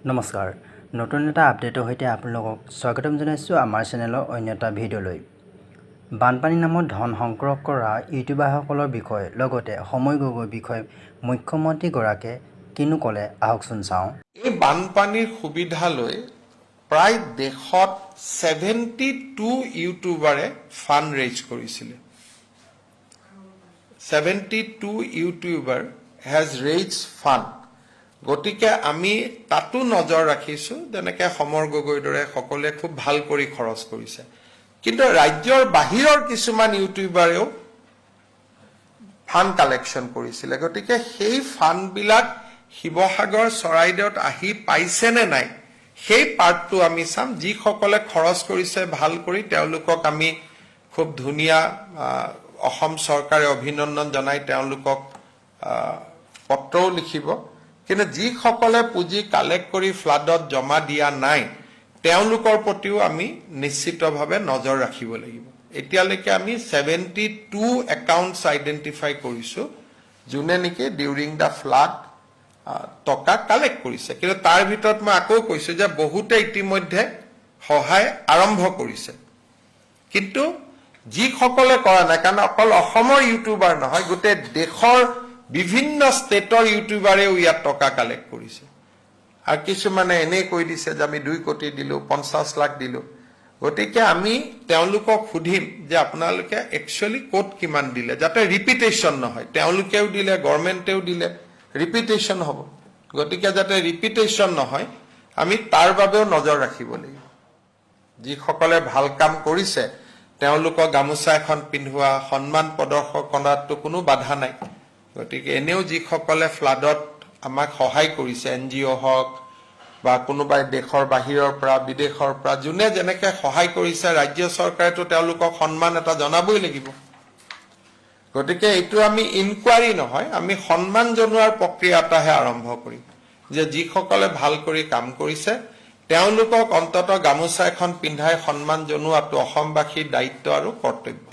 নমস্কাৰ নতুন এটা আপডেটৰ সৈতে আপোনালোকক স্বাগতম জনাইছোঁ আমাৰ চেনেলৰ অন্য এটা ভিডিঅ'লৈ বানপানী নামত ধন সংগ্ৰহ কৰা ইউটিউবাৰসকলৰ বিষয়ে লগতে সময় গগৈৰ বিষয়ে মুখ্যমন্ত্ৰীগৰাকীয়ে কিনো ক'লে আহকচোন চাওঁ এই বানপানীৰ সুবিধা লৈ প্ৰায় দেশত 72 ইউটিউবাৰে ফাণ্ড ৰেইজ কৰিছিল 72 ইউটিউবাৰ হেজ ৰেইজ ফাণ্ড গতিকে আমি তাতো নজৰ ৰাখিছোঁ যেনেকৈ সমৰ গগৈৰ দৰে সকলোৱে খুব ভাল কৰি খৰচ কৰিছে কিন্তু ৰাজ্যৰ বাহিৰৰ কিছুমান ইউটিউবাৰেও ফাণ্ড কালেকশ্যন কৰিছিল গতিকে সেই ফাণ্ডবিলাক শিৱসাগৰ চৰাইদেউত আহি পাইছে নে নাই সেই পাৰ্টটো আমি চাম যিসকলে খৰচ কৰিছে ভাল কৰি তেওঁলোকক আমি খুব ধুনীয়া অসম চৰকাৰে অভিনন্দন জনাই তেওঁলোকক পত্ৰও লিখিব কিন্তু যিসকলে পুঁজি কালেক্ট কৰি ফ্লাডত জমা দিয়া নাই তেওঁলোকৰ প্ৰতিও আমি নিশ্চিতভাৱে নজৰ ৰাখিব লাগিব এতিয়ালৈকে আমি 72 একাউণ্টছ আইডেণ্টিফাই কৰিছোঁ যোনে নেকি ডিউৰিং দ্য ফ্লাড টকা কালেক্ট কৰিছে কিন্তু তাৰ ভিতৰত মই আকৌ কৈছোঁ যে বহুতে ইতিমধ্যে সহায় আৰম্ভ কৰিছে কিন্তু যিসকলে কৰা নাই কাৰণ অকল অসমৰ ইউটিউবাৰ নহয় গোটেই দেশৰ বিভিন্ন ষ্টেটৰ ইউটিউবাৰেও ইয়াত টকা কালেক্ট কৰিছে আৰু কিছুমানে এনে কৈ দিছে যে আমি 2 কোটি দিলোঁ 50 লাখ দিলোঁ গতিকে আমি তেওঁলোকক সুধিম যে আপোনালোকে একচুৱেলি ক'ত কিমান দিলে যাতে ৰিপিটেশ্যন নহয় তেওঁলোকেও দিলে গভৰ্ণমেণ্টেও দিলে ৰিপিটেশ্যন হ'ব গতিকে যাতে ৰিপিটেশ্যন নহয় আমি তাৰ বাবেও নজৰ ৰাখিব লাগিব যিসকলে ভাল কাম কৰিছে তেওঁলোকক গামোচা এখন পিন্ধোৱা সন্মান প্ৰদৰ্শন কৰাটো কোনো বাধা নাই গতিকে এনেও যিসকলে ফ্লাডত আমাক সহায় কৰিছে এনজিঅ' হওক বা কোনোবাই দেশৰ বাহিৰৰ পৰা বিদেশৰ পৰা যোনে যেনেকৈ সহায় কৰিছে ৰাজ্য চৰকাৰেতো তেওঁলোকক সন্মান এটা জনাবই লাগিব গতিকে এইটো আমি ইনকুৱাৰী নহয় আমি সন্মান জনোৱাৰ প্ৰক্ৰিয়া এটাহে আৰম্ভ কৰিম যে যিসকলে ভাল কৰি কাম কৰিছে তেওঁলোকক অন্ততঃ গামোচা এখন পিন্ধাই সন্মান জনোৱাটো অসমবাসীৰ দায়িত্ব আৰু কৰ্তব্য